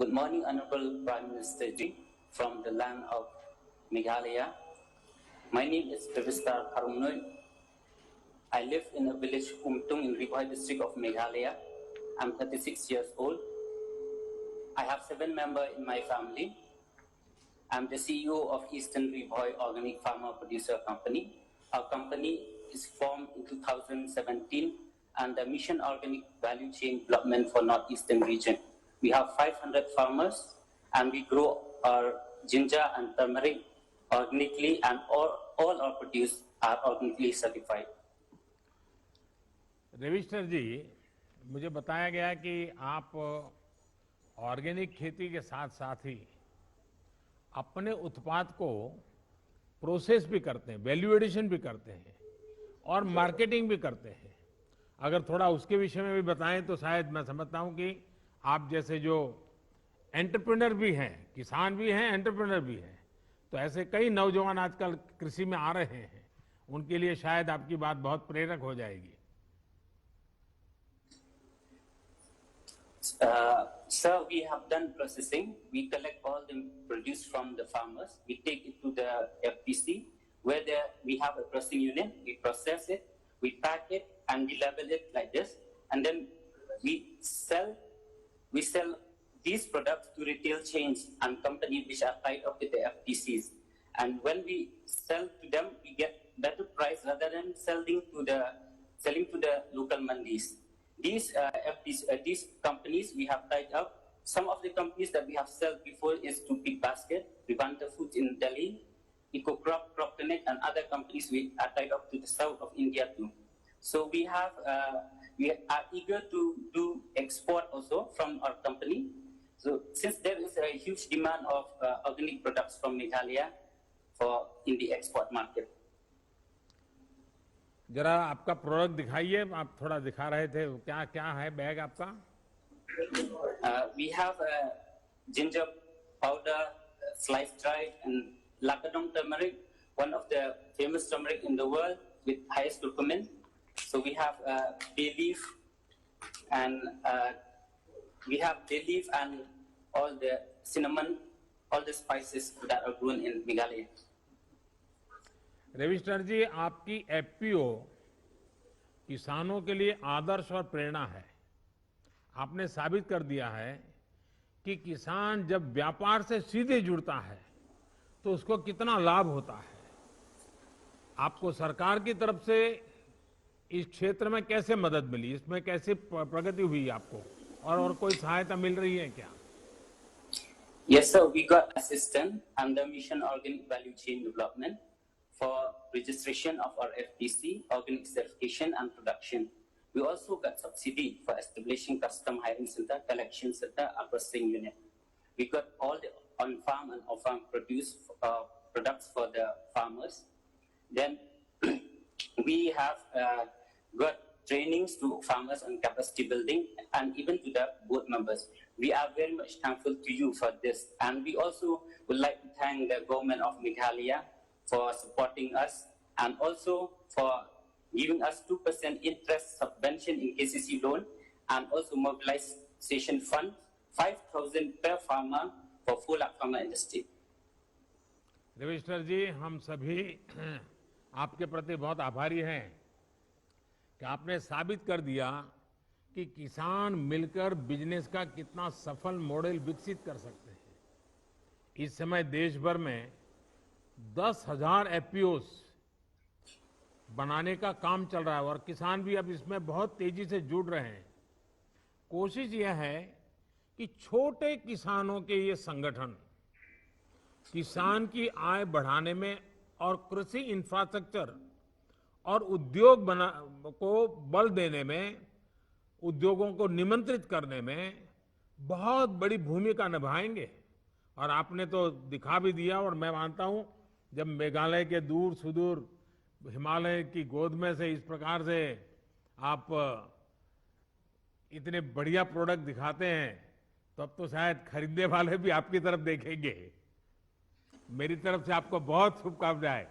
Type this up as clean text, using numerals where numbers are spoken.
Good morning, Honorable Prime Minister Ji, from the land of Meghalaya. My name is Pravistar Harunoi. I live in a village Umtung in Ribhoi district of Meghalaya. I'm 36 years old. I have 7 members in my family. I'm the CEO of Eastern Ribhoi Organic Farmer Producer Company. Our company is formed in 2017 and the Mission Organic Value Chain Development for Northeastern region. We have 500 farmers and we grow our ginger and turmeric organically, and all our produce are organically certified. Ravishankar जी, मुझे बताया गया कि आप organic खेती के साथ साथ ही अपने उत्पाद को प्रोसेस भी करते हैं, वैल्यू एडिशन भी करते हैं और मार्केटिंग भी करते हैं। अगर थोड़ा उसके विषय में भी बताएं तो शायद मैं समझता हूं कि आप जैसे जो एंटरप्रेन्योर भी हैं, किसान भी हैं, एंटरप्रेन्योर भी हैं, तो ऐसे कई नौजवान आजकल कृषि में आ रहे हैं, उनके लिए शायद आपकी बात बहुत प्रेरक हो जाएगी। Sir, we have done processing. We collect all the produce from the farmers. We take it to the FPC, where we have a processing unit. We process it, we pack it, and we label it like this. And then we sell these products to retail chains and companies which are tied up with the FPCs. And when we sell to them, we get better price rather than selling to the local mandis. These companies we have tied up. Some of the companies that we have sold before is to Big Basket, Vivanta Foods in Delhi, EcoCrop, CropConnect, and other companies we are tied up to the south of India too. So we are eager to do export also from our company. So since there is a huge demand of organic products from Meghalaya in the export market. जरा आपका product दिखाइए, आप थोड़ा दिखा रहे थे, क्या क्या है बैग आपका? We have ginger powder, sliced dried, and Lakadong turmeric, one of the famous turmeric in the world with highest curcumin. So we have bay leaf, and all the cinnamon, all the spices that are grown in Meghalaya. Ravishankar जी, आपकी FPO किसानों के लिए आदर्श और प्रेरणा है। आपने साबित कर दिया है कि किसान जब व्यापार से सीधे जुड़ता है तो उसको कितना लाभ होता है। आपको सरकार की तरफ से इस क्षेत्र में कैसे मदद मिली, इसमें कैसे प्रगति हुई आपको, और कोई सहायता मिल रही है क्या? Yes sir, we got assistance under Mission Organic Value Chain Development for registration of our FPC, organic certification and production. We also got subsidy for establishing custom hiring center, collection center, and processing unit. We got all the on-farm and off-farm products for the farmers. Then we have got trainings to farmers on capacity building and even to the board members. We are very much thankful to you for this. And we also would like to thank the government of Meghalaya for supporting us and also for giving us 2% interest subvention in KCC loan and also mobilization fund, 5,000 per farmer for full farmer industry. Ravishankar जी, हम सभी आपके प्रति बहुत आभारी हैं कि आपने साबित कर दिया कि किसान मिलकर बिजनेस का कितना सफल मॉडल विकसित कर सकते हैं। इस समय देश भर में 10,000 एफपीओस बनाने का काम चल रहा है और किसान भी अब इसमें बहुत तेजी से जुड़ रहे हैं। कोशिश यह है कि छोटे किसानों के ये संगठन किसान की आय बढ़ाने में और कृषि इंफ्रास्ट्रक्चर और उद्योग को बल देने में, उद्योगों को निमंत्रित करने में बहुत बड़ी भूमिका निभाएंगे। और आपने तो दिखा भी दिया, और मैं मानता हूं जब मेघालय के दूर सुदूर हिमालय की गोद में से इस प्रकार से आप इतने बढ़िया प्रोडक्ट दिखाते हैं तो अब तो शायद खरीदने वाले भी आपकी तरफ देखेंगे। मेरी तरफ से आपको बहुत शुभकामनाएं।